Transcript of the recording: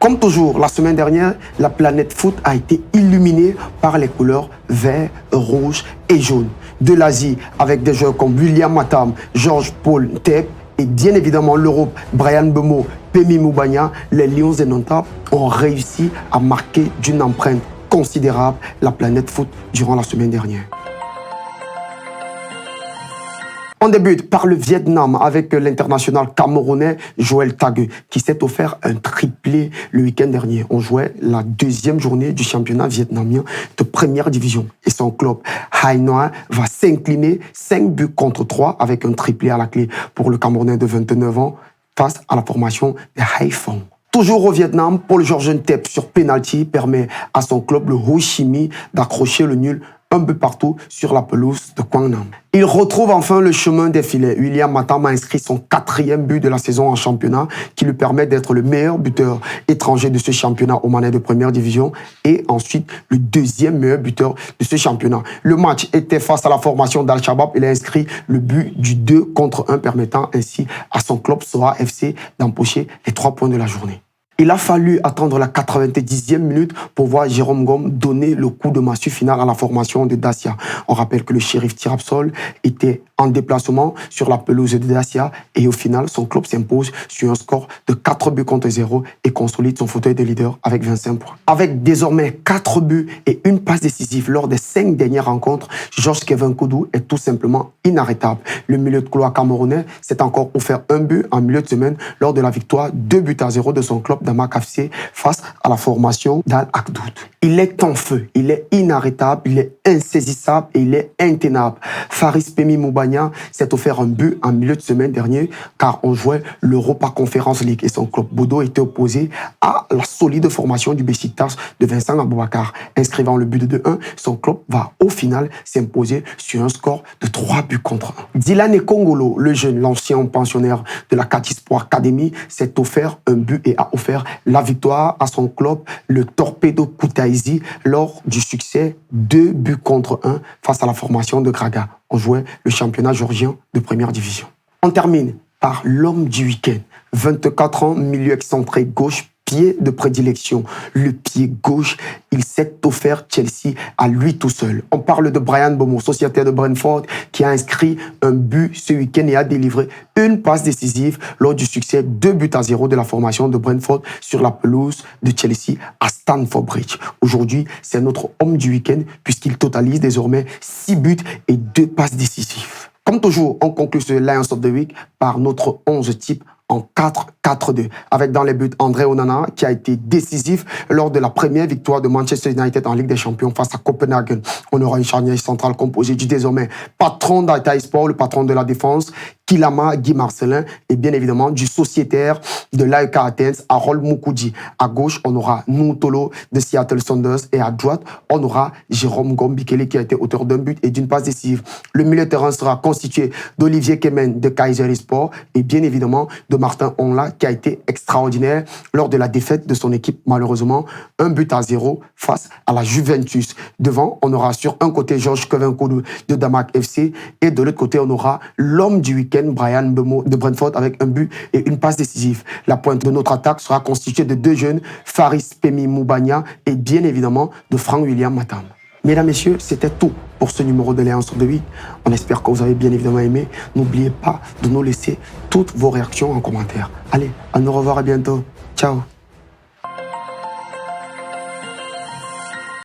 Comme toujours, la semaine dernière, la planète foot a été illuminée par les couleurs vert, rouge et jaune. De l'Asie, avec des joueurs comme William Matam, Georges-Paul Ntep et bien évidemment l'Europe, Bryan Mbeumo, Pemi Moubagna, les Lions et Nantes ont réussi à marquer d'une empreinte considérable la planète foot durant la semaine dernière. On débute par le Vietnam avec l'international camerounais Joël Tague qui s'est offert un triplé le week-end dernier. On jouait la deuxième journée du championnat vietnamien de première division et son club Hainoa va s'incliner 5-3 avec un triplé à la clé pour le Camerounais de 29 ans face à la formation de Haiphong. Toujours au Vietnam, Paul-Georges Ntep sur penalty permet à son club, le Ho Chi Minh, d'accrocher le nul un peu partout sur la pelouse de Quang Nam. Il retrouve enfin le chemin des filets. William Matam a inscrit son 4e but de la saison en championnat qui lui permet d'être le meilleur buteur étranger de ce championnat au Manet de première division et ensuite le 2e meilleur buteur de ce championnat. Le match était face à la formation d'Al-Shabaab. Il a inscrit le but du 2-1 permettant ainsi à son club Soa FC d'empocher les 3 points de la journée. Il a fallu attendre la 90e minute pour voir Jérôme Ngom donner le coup de massue final à la formation de Dacia. On rappelle que le Sheriff Tirabsol était en déplacement sur la pelouse de Dacia et au final, son club s'impose sur un score de 4-0 et consolide son fauteuil de leader avec 25 points. Avec désormais 4 buts et une passe décisive lors des 5 dernières rencontres, Georges Kevin Koudou est tout simplement inarrêtable. Le milieu de couloir camerounais s'est encore offert un but en milieu de semaine lors de la victoire 2-0 de son club Damak FC face à la formation d'Al Akdoud. Il est en feu, il est inarrêtable, il est insaisissable et il est intenable. Faris Pemi Moubagna s'est offert un but en milieu de semaine dernier car on jouait l'Europa Conference League et son club Bodo était opposé à la solide formation du Besiktas de Vincent Aboubakar. Inscrivant le but de 2-1, son club va au final s'imposer sur un score de 3-1. Dylan Ekongolo, le jeune, l'ancien pensionnaire de la Katisport Academy, s'est offert un but et a offert la victoire à son club, le Torpedo Kutaisi, lors du succès 2-1 face à la formation de Graga. On jouait le championnat géorgien de première division. On termine par l'homme du week-end. 24 ans, milieu excentré gauche, pied de prédilection. Le pied gauche, il s'est offert Chelsea à lui tout seul. On parle de Bryan Mbeumo, sociétaire de Brentford, qui a inscrit un but ce week-end et a délivré une passe décisive lors du succès 2-0 de la formation de Brentford sur la pelouse de Chelsea à Stamford Bridge. Aujourd'hui, c'est notre homme du week-end puisqu'il totalise désormais 6 buts et 2 passes décisives. Comme toujours, on conclut ce Lions of the Week par notre 11 type en 4-4-2, avec dans les buts André Onana qui a été décisif lors de la première victoire de Manchester United en Ligue des Champions face à Copenhagen. On aura une charnière centrale composée du désormais patron d'Altaï Sport, le patron de la défense, Kilama Guy Marcelin, et bien évidemment du sociétaire de l'AEK Athens, Harold Moukoudji. À gauche, on aura Noutolo de Seattle Sounders et à droite, on aura Jérôme Gombikele qui a été auteur d'un but et d'une passe décisive. Le milieu de terrain sera constitué d'Olivier Kemen de Kaiser Sport et bien évidemment de Martin Onla qui a été extraordinaire lors de la défaite de son équipe, malheureusement 1-0 face à la Juventus. Devant, on aura sur un côté Georges Kevin Koudou de Damak FC et de l'autre côté, on aura l'homme du week-end, Bryan Mbeumo de Brentford avec un but et une passe décisive. La pointe de notre attaque sera constituée de 2 jeunes, Faris Pemi Moubagna et bien évidemment de Frank William Matam. Mesdames, Messieurs, c'était tout pour ce numéro de Lions of the Week. On espère que vous avez bien évidemment aimé. N'oubliez pas de nous laisser toutes vos réactions en commentaire. Allez, à nous revoir, à bientôt. Ciao.